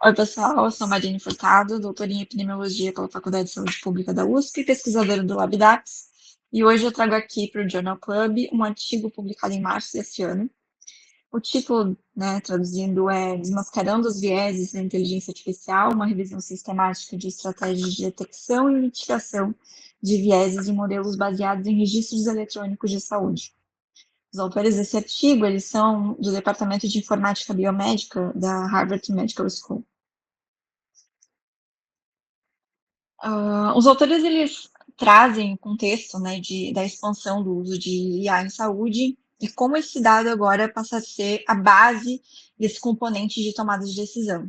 Oi, pessoal, eu sou Marine Furtado, doutora em epidemiologia pela Faculdade de Saúde Pública da USP, pesquisadora do LabDax, e hoje eu trago aqui para o Journal Club um artigo publicado em março deste ano. O título, né, traduzindo, é Desmascarando os Vieses da Inteligência Artificial, uma revisão sistemática de estratégias de detecção e mitigação de vieses em modelos baseados em registros eletrônicos de saúde. Os autores desse artigo, eles são do Departamento de Informática Biomédica da Harvard Medical School. Os autores eles trazem o contexto, né, da expansão do uso de IA em saúde e como esse dado agora passa a ser a base desse componente de tomada de decisão.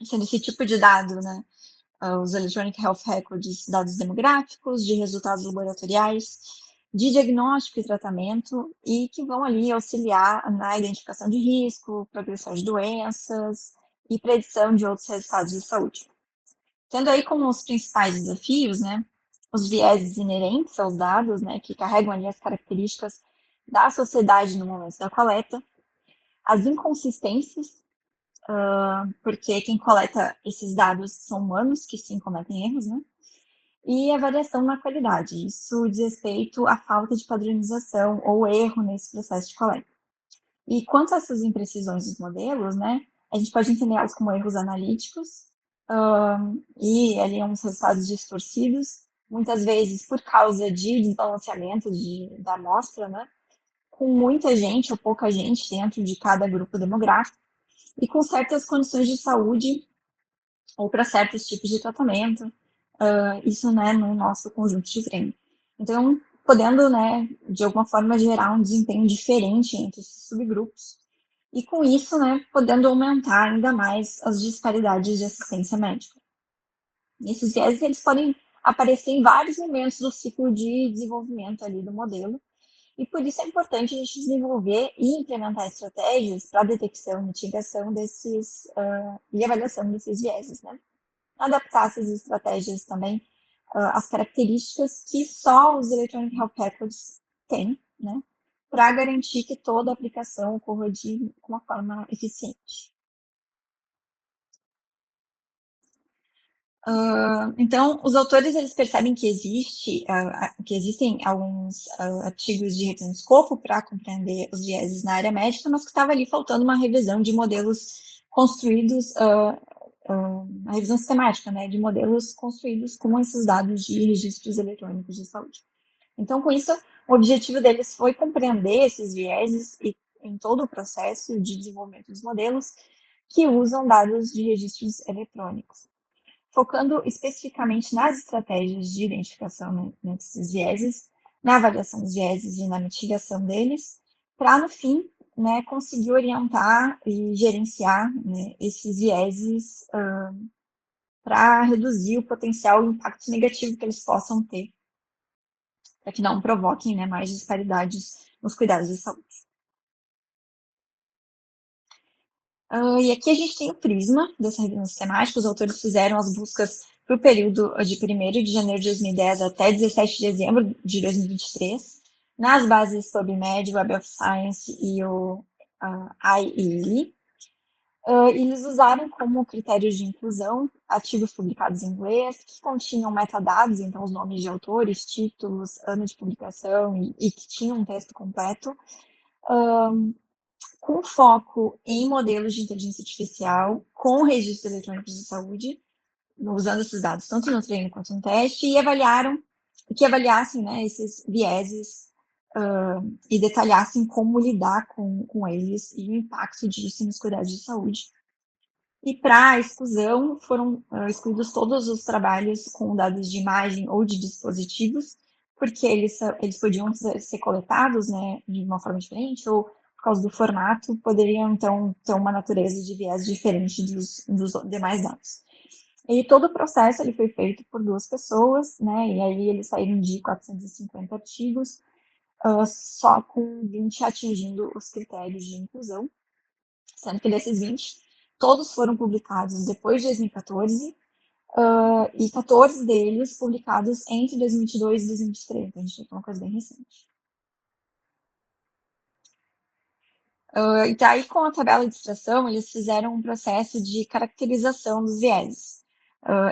Sendo esse tipo de dado, né, os Electronic Health Records, dados demográficos, de resultados laboratoriais, de diagnóstico e tratamento, e que vão ali auxiliar na identificação de risco, progressão de doenças e predição de outros resultados de saúde. Tendo aí como os principais desafios, né, os vieses inerentes aos dados, né, que carregam ali as características da sociedade no momento da coleta, as inconsistências, porque quem coleta esses dados são humanos que sim cometem erros, né, e a variação na qualidade. Isso diz respeito à falta de padronização ou erro nesse processo de coleta. E quanto a essas imprecisões dos modelos, né, a gente pode entender elas como erros analíticos, e ali uns resultados distorcidos, muitas vezes por causa de desbalanceamento da amostra, né, com muita gente ou pouca gente dentro de cada grupo demográfico, e com certas condições de saúde ou para certos tipos de tratamento, isso, né, no nosso conjunto de treino. Então, podendo, né, de alguma forma gerar um desempenho diferente entre esses subgrupos, e com isso, né, podendo aumentar ainda mais as disparidades de assistência médica. Esses vieses, eles podem aparecer em vários momentos do ciclo de desenvolvimento ali do modelo, e por isso é importante a gente desenvolver e implementar estratégias para detecção, mitigação e avaliação desses vieses, né? Adaptar essas estratégias também às características que só os Electronic Health Records têm, né? Para garantir que toda a aplicação ocorra de uma forma eficiente. Então, os autores eles percebem que que existem alguns artigos de revisão de escopo para compreender os vieses na área médica, mas que estava ali faltando uma revisão de modelos construídos, uma revisão sistemática, né, de modelos construídos com esses dados de registros eletrônicos de saúde. Então, com isso, o objetivo deles foi compreender esses vieses e em todo o processo de desenvolvimento dos modelos que usam dados de registros eletrônicos, focando especificamente nas estratégias de identificação, né, desses vieses, na avaliação dos vieses e na mitigação deles, para, no fim, né, conseguir orientar e gerenciar, né, esses vieses para reduzir o potencial impacto negativo que eles possam ter, para que não provoquem, né, mais disparidades nos cuidados de saúde. E aqui a gente tem o prisma dessa revisão sistemática. Os autores fizeram as buscas para o período de 1º de janeiro de 2010 até 17 de dezembro de 2023, nas bases PubMed, Web of Science e o IEEE. Eles usaram como critérios de inclusão artigos publicados em inglês, que continham metadados, então os nomes de autores, títulos, ano de publicação e que tinham um texto completo, com foco em modelos de inteligência artificial com registros eletrônicos de saúde, usando esses dados tanto no treino quanto no teste, e avaliassem, né, esses vieses e detalhassem como lidar com eles e o impacto disso nos cuidados de saúde. E para a exclusão, foram excluídos todos os trabalhos com dados de imagem ou de dispositivos, porque eles podiam ser coletados, né, de uma forma diferente, ou por causa do formato, poderiam, então, ter uma natureza de viés diferente dos demais dados. E todo o processo ele foi feito por 2 pessoas, né, e aí eles saíram de 450 artigos, só com 20 atingindo os critérios de inclusão, sendo que desses 20, todos foram publicados depois de 2014, e 14 deles publicados entre 2022 e 2023, então a gente tem uma coisa bem recente. E daí, com a tabela de extração, eles fizeram um processo de caracterização dos vieses.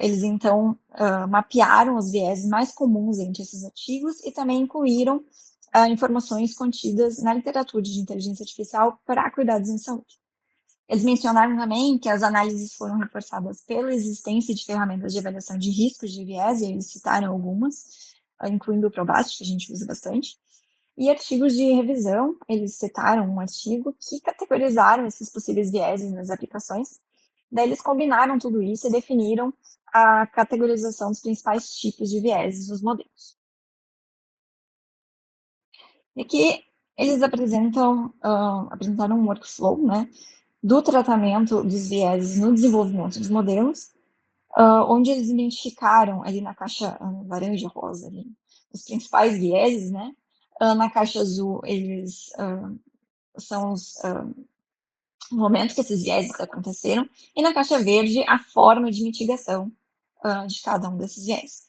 Eles, então, mapearam os vieses mais comuns entre esses artigos e também incluíram informações contidas na literatura de inteligência artificial para cuidados em saúde. Eles mencionaram também que as análises foram reforçadas pela existência de ferramentas de avaliação de riscos de viés, e eles citaram algumas, incluindo o Probast, que a gente usa bastante, e artigos de revisão. Eles citaram um artigo que categorizaram esses possíveis vieses nas aplicações. Daí eles combinaram tudo isso e definiram a categorização dos principais tipos de vieses nos modelos. E aqui eles apresentaram um workflow, né, do tratamento dos vieses no desenvolvimento dos modelos, onde eles identificaram ali na caixa laranja rosa ali, os principais vieses, né? Na caixa azul, eles são os momentos que esses vieses aconteceram, e na caixa verde, a forma de mitigação de cada um desses vieses,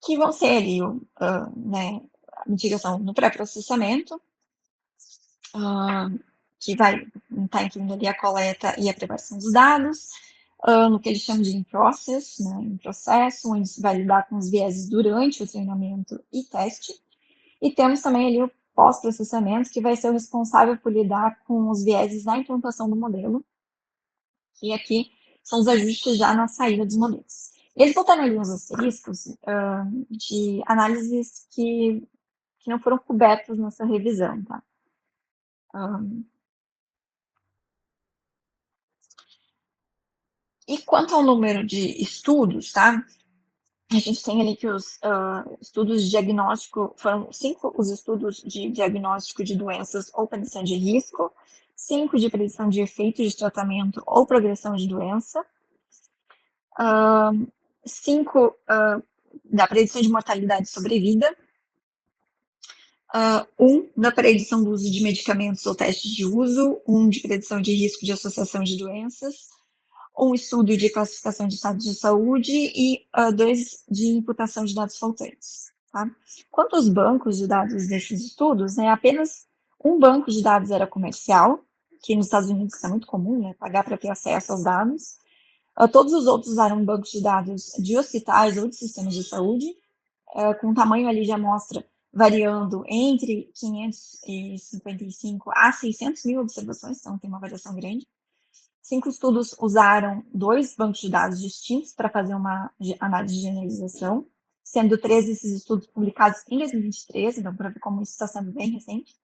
que vão ser ali, né, a mitigação no pré-processamento, que vai estar incluindo ali a coleta e a preparação dos dados, no que eles chamam de in-process, né, em processo, onde se vai lidar com os vieses durante o treinamento e teste. E temos também ali o pós-processamento, que vai ser o responsável por lidar com os vieses na implantação do modelo, que aqui são os ajustes já na saída dos modelos. Eles botaram ali uns asteriscos de análises que não foram cobertas nessa revisão, tá? E quanto ao número de estudos, tá? A gente tem ali que os estudos de diagnóstico, foram 5 os estudos de diagnóstico de doenças ou predição de risco, 5 de predição de efeito de tratamento ou progressão de doença, 5 da predição de mortalidade e sobrevida, 1 da predição do uso de medicamentos ou testes de uso, 1 de predição de risco de associação de doenças, um estudo de classificação de estados de saúde e 2 de imputação de dados faltantes. Tá? Quanto aos bancos de dados desses estudos, né, apenas um banco de dados era comercial, que nos Estados Unidos isso é muito comum, né, pagar para ter acesso aos dados. Todos os outros usaram bancos de dados de hospitais ou de sistemas de saúde, com tamanho ali de amostra variando entre 555 a 600 mil observações, então tem uma variação grande. 5 estudos usaram 2 bancos de dados distintos para fazer uma análise de generalização, sendo 3 desses estudos publicados em 2023, então para ver como isso está sendo bem recente.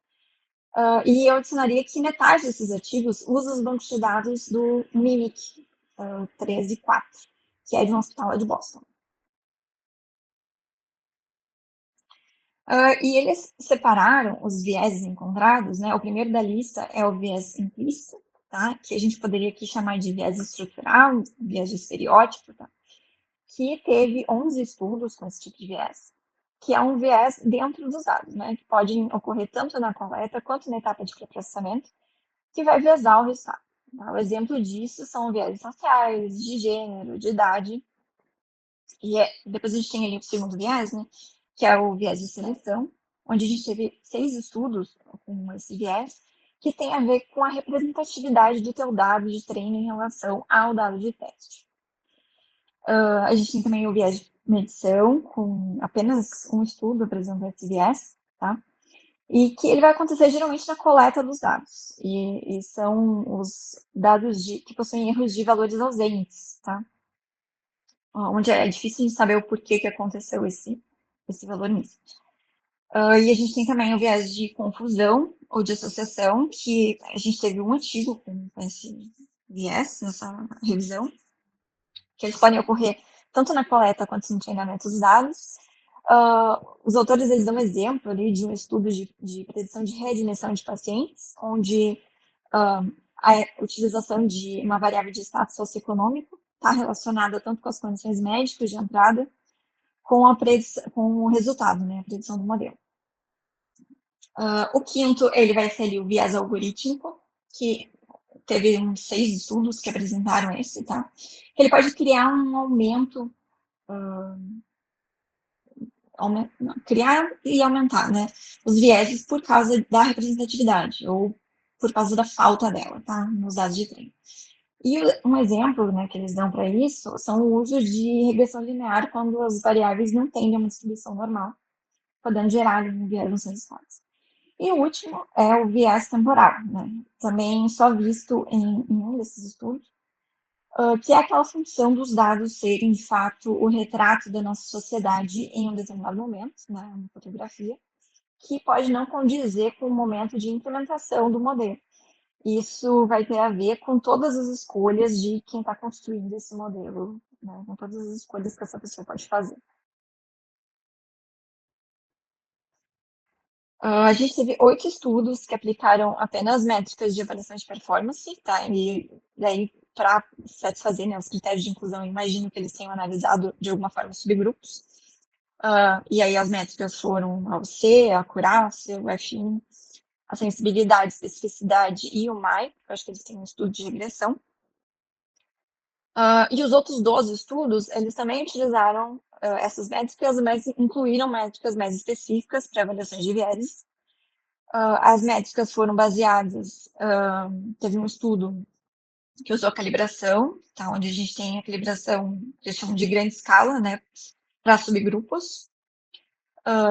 E eu adicionaria que metade desses artigos usa os bancos de dados do MIMIC 13.4, que é de um hospital de Boston. E eles separaram os vieses encontrados, né? O primeiro da lista é o viés implícito, tá? Que a gente poderia aqui chamar de viés estrutural, viés de estereótipo, tá? Que teve 11 estudos com esse tipo de viés, que é um viés dentro dos dados, né? Que pode ocorrer tanto na coleta quanto na etapa de processamento, que vai viesar o resultado. Tá? O exemplo disso são viéses raciais, de gênero, de idade, e depois a gente tem ali o segundo viés, né? Que é o viés de seleção, onde a gente teve 6 estudos com esse viés, que tem a ver com a representatividade do teu dado de treino em relação ao dado de teste. A gente tem também o viés de medição, com apenas um estudo apresentando esse viés, tá? E que ele vai acontecer geralmente na coleta dos dados. E são os dados que possuem erros de valores ausentes, tá? Onde é difícil de saber o porquê que aconteceu esse valor nisso. E a gente tem também o viés de confusão ou de associação, que a gente teve um artigo com esse viés nessa revisão, que eles podem ocorrer tanto na coleta quanto no treinamento dos dados. Os autores eles dão um exemplo ali de um estudo de predição de readmissão de pacientes, onde a utilização de uma variável de status socioeconômico está relacionada tanto com as condições médicas de entrada, com o resultado, né, a predição do modelo. O quinto, ele vai ser ali o viés algorítmico, que teve uns 6 estudos que apresentaram esse, tá? Ele pode criar um aumento, criar e aumentar, né, os vieses por causa da representatividade, ou por causa da falta dela, tá? Nos dados de treino. E um exemplo, né, que eles dão para isso são o uso de regressão linear quando as variáveis não têm uma distribuição normal, podendo gerar um viés nos resultados. E o último é o viés temporal, né? Também só visto em um desses estudos, que é aquela função dos dados serem, de fato, o retrato da nossa sociedade em um determinado momento, né, uma fotografia, que pode não condizer com o momento de implementação do modelo. Isso vai ter a ver com todas as escolhas de quem está construindo esse modelo, né, com todas as escolhas que essa pessoa pode fazer. A gente teve 8 estudos que aplicaram apenas métricas de avaliação de performance, tá? E daí, para satisfazer, né, os critérios de inclusão, eu imagino que eles tenham analisado de alguma forma subgrupos. E aí as métricas foram a OC, a acurácia, o FI, a sensibilidade, especificidade e o MAI, eu acho que eles têm um estudo de regressão. E os outros 12 estudos, eles também utilizaram essas métricas, mas incluíram métricas mais específicas para avaliações de vieses. As métricas foram baseadas, teve um estudo que usou a calibração, tá, onde a gente tem a calibração, que eles chamam de grande escala, né, para subgrupos.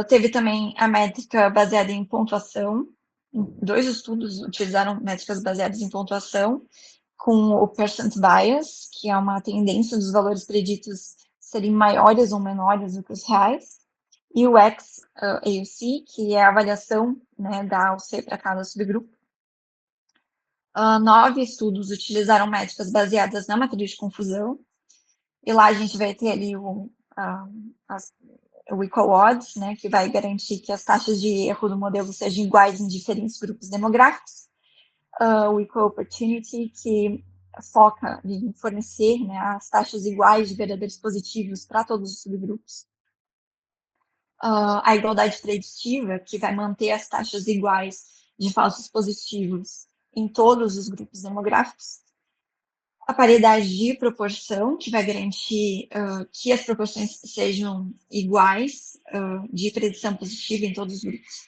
Teve também a métrica baseada em pontuação. Dois estudos utilizaram métricas baseadas em pontuação, com o percent bias, que é uma tendência dos valores preditos serem maiores ou menores do que os reais, e o X-AUC, que é a avaliação, né, da AUC para cada subgrupo. 9 estudos utilizaram métricas baseadas na matriz de confusão, e lá a gente vai ter ali o equal odds, né, que vai garantir que as taxas de erro do modelo sejam iguais em diferentes grupos demográficos. O equal opportunity, que foca em fornecer, né, as taxas iguais de verdadeiros positivos para todos os subgrupos. A igualdade preditiva, que vai manter as taxas iguais de falsos positivos em todos os grupos demográficos. A paridade de proporção, que vai garantir que as proporções sejam iguais de predição positiva em todos os grupos.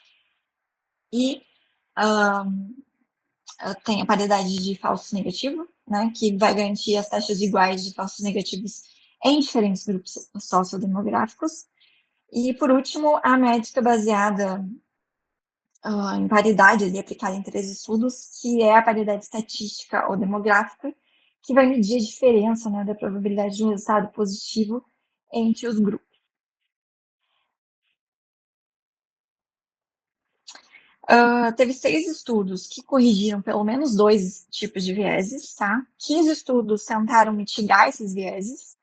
E tem a paridade de falso negativo, né, que vai garantir as taxas iguais de falsos negativos em diferentes grupos sociodemográficos. E, por último, a métrica baseada em paridade, ali, aplicada em 3 estudos, que é a paridade estatística ou demográfica, que vai medir a diferença, né, da probabilidade de um resultado positivo entre os grupos. Teve 6 estudos que corrigiram pelo menos 2 tipos de vieses, tá? 15 estudos tentaram mitigar esses vieses,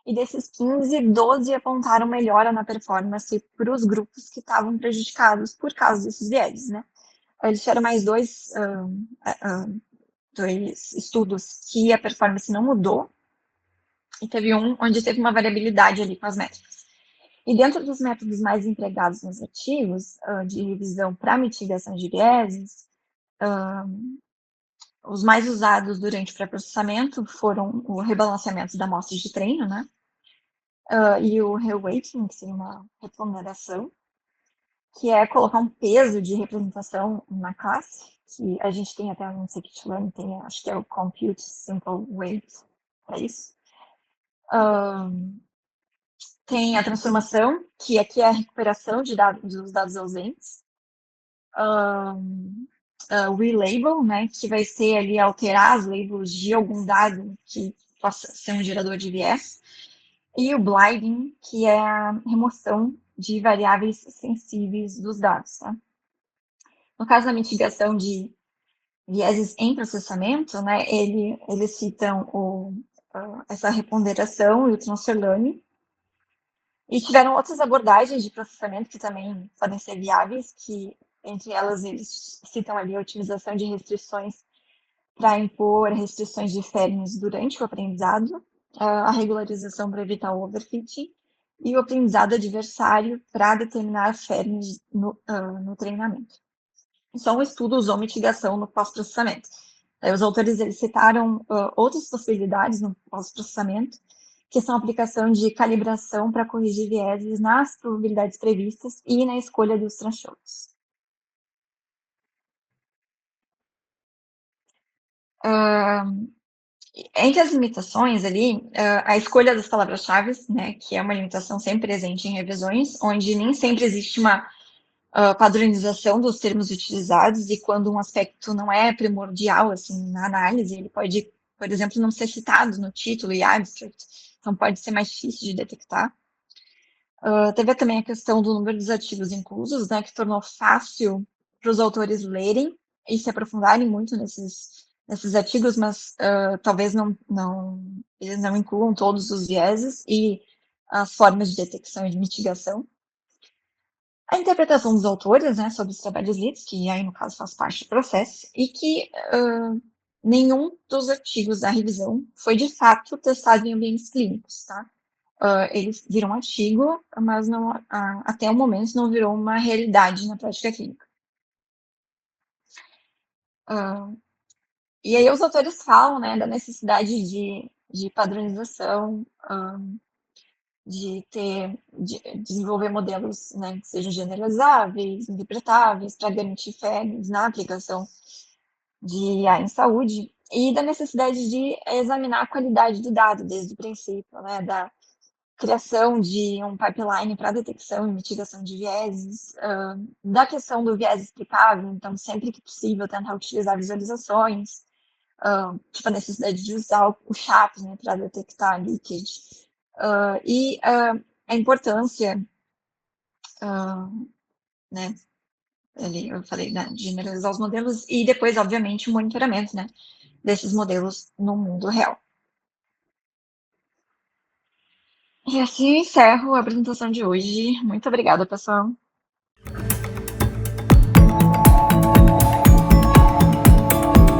e desses 15, 12 apontaram melhora na performance para os grupos que estavam prejudicados por causa desses vieses, né? Eles tiveram mais dois estudos que a performance não mudou, e teve um onde teve uma variabilidade ali com as métricas. E dentro dos métodos mais empregados nos artigos de revisão para mitigação de vieses, os mais usados durante o pré-processamento foram o rebalanceamento da amostra de treino, né? E o reweighting, que seria uma reponderação, que é colocar um peso de representação na classe, que a gente tem até no scikit-learn, tem, acho que é o Compute Simple Weight para isso. Tem a transformação, que aqui é a recuperação de dados, dos dados ausentes. O relabel, né, que vai ser ali alterar os labels de algum dado que possa ser um gerador de viés. E o blinding, que é a remoção de variáveis sensíveis dos dados. Tá? No caso da mitigação de vieses em processamento, né, eles citam essa reponderação e o transfer learning. E tiveram outras abordagens de processamento que também podem ser viáveis, que entre elas eles citam ali a utilização de restrições para impor restrições de fairness durante o aprendizado, a regularização para evitar o overfitting e o aprendizado adversário para determinar fairness no treinamento. Só um estudo usou mitigação no pós-processamento. Os autores eles citaram outras possibilidades no pós-processamento, que são a aplicação de calibração para corrigir vieses nas probabilidades previstas e na escolha dos thresholds. Entre as limitações ali, a escolha das palavras-chave, né, que é uma limitação sempre presente em revisões, onde nem sempre existe uma padronização dos termos utilizados, e quando um aspecto não é primordial assim na análise, ele pode, por exemplo, não ser citado no título e abstract, então pode ser mais difícil de detectar. Teve também a questão do número dos artigos inclusos, né, que tornou fácil para os autores lerem e se aprofundarem muito nesses artigos, mas talvez eles não incluam todos os vieses e as formas de detecção e de mitigação. A interpretação dos autores, né, sobre os trabalhos lidos, que aí no caso faz parte do processo, e que nenhum dos artigos da revisão foi de fato testado em ambientes clínicos, tá? Eles viram um artigo, mas não, até o momento não virou uma realidade na prática clínica. Uh, e aí os autores falam, né, da necessidade de padronização, de desenvolver modelos, né, que sejam generalizáveis, interpretáveis, para garantir fairness na aplicação de IA em saúde, e da necessidade de examinar a qualidade do dado desde o princípio, né, da criação de um pipeline para detecção e mitigação de vieses, da questão do viés explicável, então, sempre que possível, tentar utilizar visualizações, tipo a necessidade de usar o CHAP, né, para detectar leakage, e a importância, né, ali eu falei, né, de generalizar os modelos e depois, obviamente, o monitoramento, né, desses modelos no mundo real. E assim eu encerro a apresentação de hoje. Muito obrigada, pessoal.